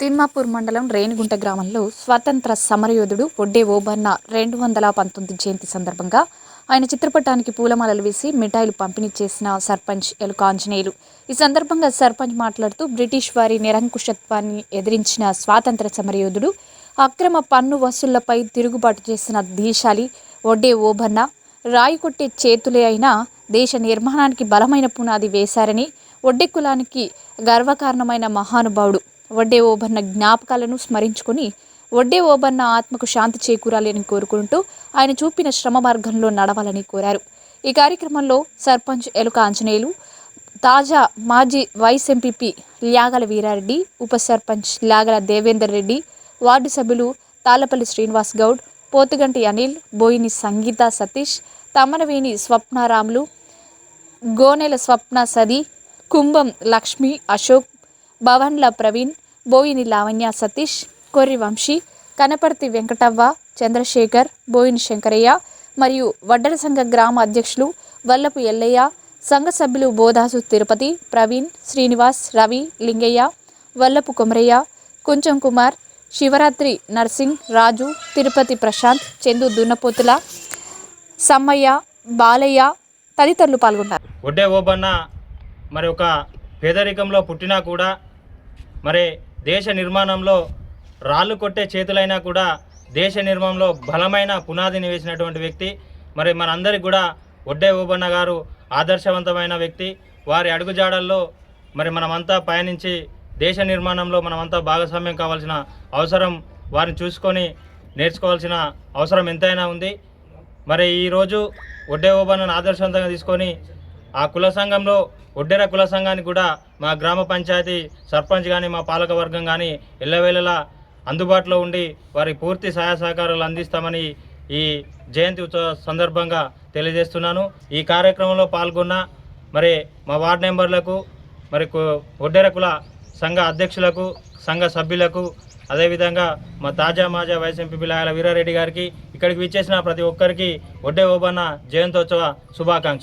తిమ్మాపూర్ మండలం రేణిగుంట గ్రామంలో స్వాతంత్ర సమరయోధుడు ఒడ్డే ఓబన్న 219 జయంతి సందర్భంగా ఆయన చిత్రపటానికి పూలమాలలు వేసి మిఠాయిలు పంపిణీ చేసిన సర్పంచ్ ఎలుక ఆంజనేయులు. ఈ సందర్భంగా సర్పంచ్ మాట్లాడుతూ బ్రిటిష్ వారి నిరంకుశత్వాన్ని ఎదిరించిన స్వాతంత్ర సమరయోధుడు, అక్రమ పన్ను వసూళ్లపై తిరుగుబాటు చేసిన దీశాలి ఒడ్డే ఓబన్న రాయి కొట్టే చేతులే అయినా దేశ నిర్మాణానికి బలమైన పునాది వేశారని, ఒడ్డే కులానికి గర్వకారణమైన మహానుభావుడు ఒడ్డే ఓబన్న జ్ఞాపకాలను స్మరించుకుని ఒడ్డే ఓబన్న ఆత్మకు శాంతి చేకూరాలని కోరుకుంటూ ఆయన చూపిన శ్రమ మార్గంలో నడవాలని కోరారు. ఈ కార్యక్రమంలో సర్పంచ్ ఎలుక ఆంజనేయులు, తాజా మాజీ వైస్ ఎంపీపీ ల్యాగల వీరారెడ్డి, ఉప సర్పంచ్ ల్యాగల దేవేందర్ రెడ్డి, వార్డు సభ్యులు తాళ్లపల్లి శ్రీనివాస్ గౌడ్, పోతుగంటి అనిల్, బోయిని సంగీత సతీష్, తమ్మనవేణి స్వప్నారాములు, గోనెల స్వప్న సది, కుంభం లక్ష్మి అశోక్, భవన్ల ప్రవీణ్, బోయిని లావణ్య సతీష్, కొర్రి వంశీ, కనపర్తి వెంకటవ్వ, చంద్రశేఖర్, బోయిని శంకరయ్య మరియు వడ్డర సంఘ గ్రామ అధ్యక్షులు వల్లపు ఎల్లయ్య, సంఘ సభ్యులు బోధాసు తిరుపతి, ప్రవీణ్, శ్రీనివాస్, రవి, లింగయ్య, వల్లపు కొమరయ్య, కుంచం కుమార్, శివరాత్రి నర్సింగ్, రాజు, తిరుపతి ప్రశాంత్, చందు దున్నపోతుల, సమ్మయ్య, బాలయ్య తదితరులు పాల్గొన్నారు. ఒడ్డే ఓబన్న మరి ఒక పేదరికంలో పుట్టినా కూడా మరి దేశ నిర్మాణంలో రాళ్ళు కొట్టే చేతులైనా కూడా దేశ నిర్మాణంలో బలమైన పునాదిని వేసినటువంటి వ్యక్తి. మరి మనందరికీ కూడా ఒడ్డే ఓబన్న గారు ఆదర్శవంతమైన వ్యక్తి. వారి అడుగుజాడల్లో మరి మనమంతా పయనించి దేశ నిర్మాణంలో మనమంతా భాగస్వామ్యం కావాల్సిన అవసరం, వారిని చూసుకొని నేర్చుకోవాల్సిన అవసరం ఎంతైనా ఉంది. మరి ఈరోజు ఒడ్డే ఓబన్నను ఆదర్శవంతంగా తీసుకొని ఆ కుల సంఘంలో ఒడ్డెర కుల సంఘానికి కూడా మా గ్రామ పంచాయతీ సర్పంచ్ కానీ మా పాలక వర్గం కానీ ఎల్లవేళలా అందుబాటులో ఉండి వారికి పూర్తి సహాయ సహకారాలు అందిస్తామని ఈ జయంతి ఉత్సవ సందర్భంగా తెలియజేస్తున్నాను. ఈ కార్యక్రమంలో పాల్గొన్న మరి మా వార్డు మెంబర్లకు, మరి ఒడ్డెర కుల సంఘ అధ్యక్షులకు, సంఘ సభ్యులకు, అదేవిధంగా మా తాజా మాజా వైస్ ఎంపీ ల్యాగల వీరారెడ్డి గారికి, ఇక్కడికి విచ్చేసిన ప్రతి ఒక్కరికి ఒడ్డే ఓబన్న జయంతోత్సవ శుభాకాంక్షలు.